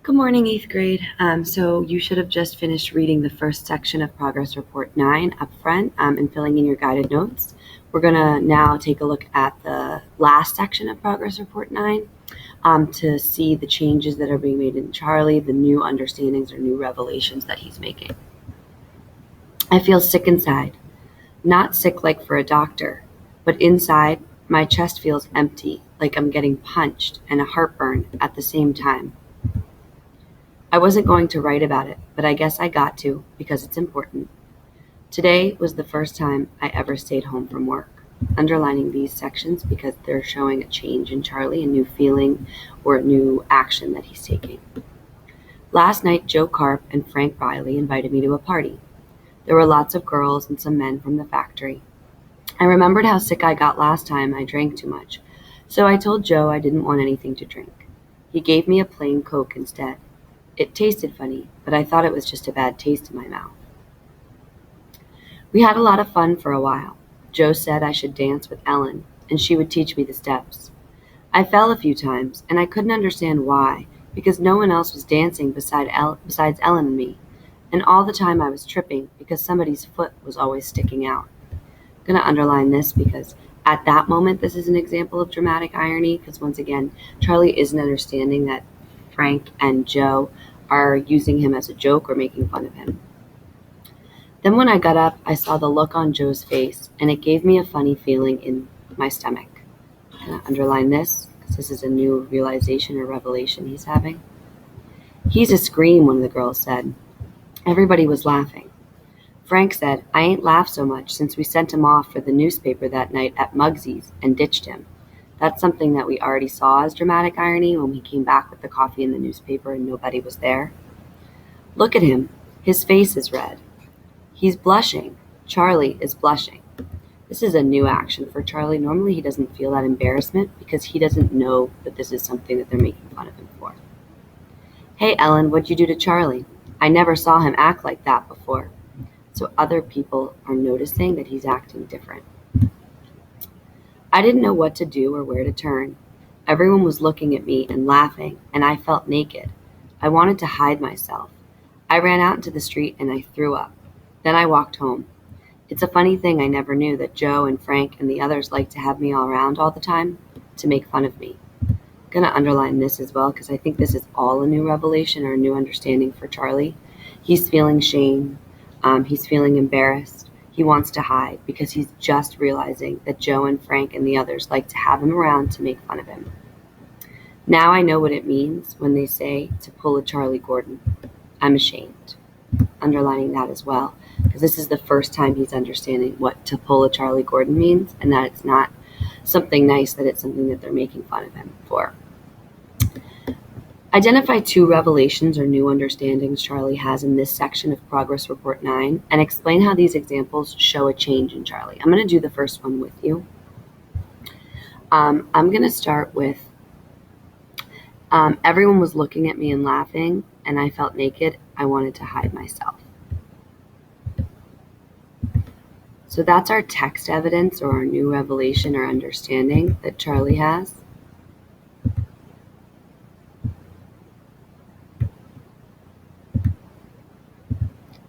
Good morning, 8th grade. So you should have just finished reading the first section of Progress Report 9 up front and filling in your guided notes. We're going to now take a look at the last section of Progress Report 9 to see the changes that are being made in Charlie, the new understandings or new revelations that he's making. I feel sick inside. Not sick like for a doctor, but inside my chest feels empty, like I'm getting punched and a heartburn at the same time. I wasn't going to write about it, but I guess I got to because it's important. Today was the first time I ever stayed home from work. Underlining these sections because they're showing a change in Charlie, a new feeling or a new action that he's taking. Last night, Joe Karp and Frank Riley invited me to a party. There were lots of girls and some men from the factory. I remembered how sick I got last time I drank too much, so I told Joe I didn't want anything to drink. He gave me a plain Coke instead. It tasted funny, but I thought it was just a bad taste in my mouth. We had a lot of fun for a while. Joe said I should dance with Ellen, and she would teach me the steps. I fell a few times, and I couldn't understand why, because no one else was dancing besides Ellen and me, and all the time I was tripping because somebody's foot was always sticking out. I'm going to underline this because at that moment this is an example of dramatic irony, because once again, Charlie isn't understanding that Frank and Joe are using him as a joke or making fun of him. Then when I got up, I saw the look on Joe's face, and it gave me a funny feeling in my stomach. I'm going to underline this because this is a new realization or revelation he's having. He's a scream, one of the girls said. Everybody was laughing. Frank said, I ain't laughed so much since we sent him off for the newspaper that night at Muggsy's and ditched him. That's something that we already saw as dramatic irony when he came back with the coffee and the newspaper and nobody was there. Look at him. His face is red. He's blushing. Charlie is blushing. This is a new action for Charlie. Normally he doesn't feel that embarrassment because he doesn't know that this is something that they're making fun of him for. Hey, Ellen, what'd you do to Charlie? I never saw him act like that before. So other people are noticing that he's acting different. I didn't know what to do or where to turn. Everyone was looking at me and laughing, and I felt naked. I wanted to hide myself. I ran out into the street and I threw up. Then I walked home. It's a funny thing I never knew that Joe and Frank and the others like to have me all around all the time to make fun of me. I'm going to underline this as well because I think this is all a new revelation or a new understanding for Charlie. He's feeling shame. He's feeling embarrassed. He wants to hide because he's just realizing that Joe and Frank and the others like to have him around to make fun of him. Now I know what it means when they say to pull a Charlie Gordon. I'm ashamed. Underlining that as well, because this is the first time he's understanding what to pull a Charlie Gordon means, and that it's not something nice, that it's something that they're making fun of him for. Identify 2 revelations or new understandings Charlie has in this section of Progress Report 9 and explain how these examples show a change in Charlie. I'm going to do the first one with you. I'm going to start with everyone was looking at me and laughing, and I felt naked. I wanted to hide myself. So that's our text evidence or our new revelation or understanding that Charlie has.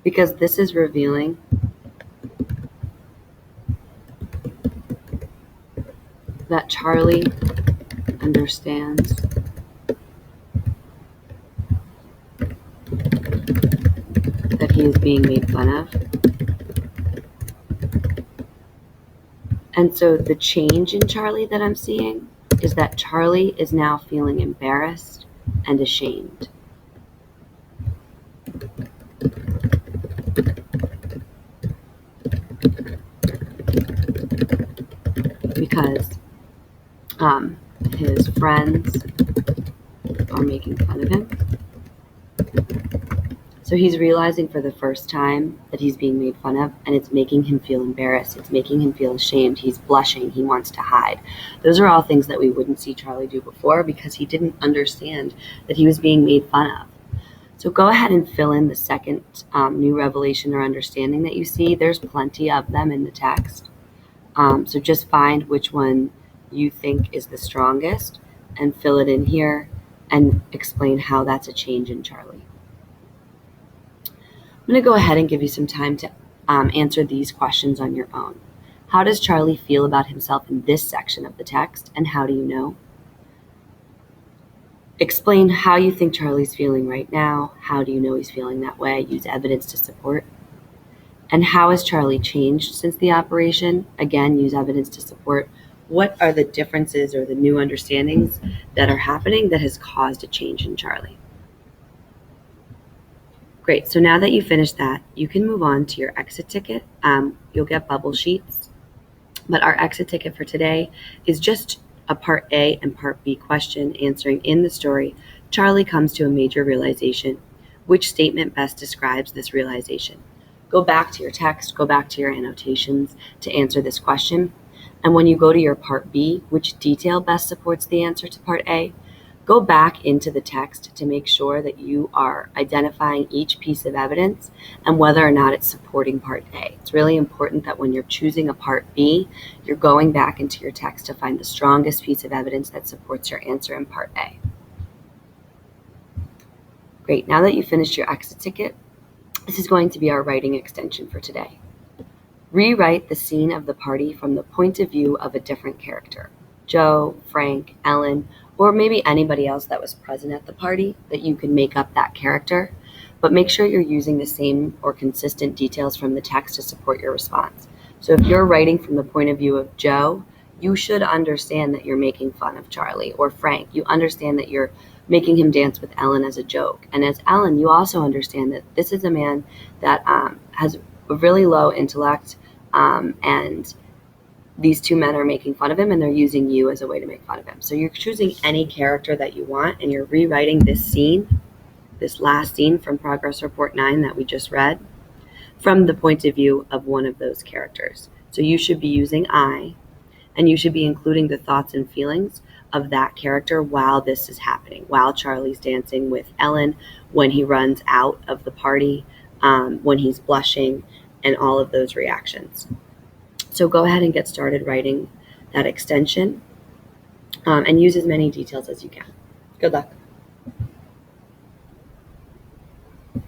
Because this is revealing that Charlie understands that he is being made fun of. And so the change in Charlie that I'm seeing is that Charlie is now feeling embarrassed and ashamed. Because his friends are making fun of him. So he's realizing for the first time that he's being made fun of, and it's making him feel embarrassed. It's making him feel ashamed. He's blushing. He wants to hide. Those are all things that we wouldn't see Charlie do before because he didn't understand that he was being made fun of. So go ahead and fill in the second new revelation or understanding that you see. There's plenty of them in the text. So just find which one you think is the strongest and fill it in here and explain how that's a change in Charlie. I'm going to go ahead and give you some time to answer these questions on your own. How does Charlie feel about himself in this section of the text, and how do you know? Explain how you think Charlie's feeling right now. How do you know he's feeling that way? Use evidence to support. And how has Charlie changed since the operation? Again, use evidence to support. What are the differences or the new understandings that are happening that has caused a change in Charlie? Great, so now that you finished that, you can move on to your exit ticket. You'll get bubble sheets, but our exit ticket for today is just a part A and part B question answering in the story. Charlie comes to a major realization. Which statement best describes this realization? Go back to your text, go back to your annotations to answer this question. And when you go to your part B, which detail best supports the answer to part A? Go back into the text to make sure that you are identifying each piece of evidence and whether or not it's supporting part A. It's really important that when you're choosing a part B, you're going back into your text to find the strongest piece of evidence that supports your answer in part A. Great, now that you've finished your exit ticket, this is going to be our writing extension for today. Rewrite the scene of the party from the point of view of a different character. Joe, Frank, Ellen, or maybe anybody else that was present at the party that you can make up that character, but make sure you're using the same or consistent details from the text to support your response. So if you're writing from the point of view of Joe, you should understand that you're making fun of Charlie, or Frank. You understand that you're making him dance with Ellen as a joke. And as Ellen, you also understand that this is a man that has a really low intellect, and these two men are making fun of him, and they're using you as a way to make fun of him. So you're choosing any character that you want, and you're rewriting this scene, this last scene from Progress Report 9 that we just read, from the point of view of one of those characters. So you should be using I, and you should be including the thoughts and feelings of that character while this is happening, while Charlie's dancing with Ellen, when he runs out of the party, when he's blushing, and all of those reactions. So go ahead and get started writing that extension, and use as many details as you can. Good luck.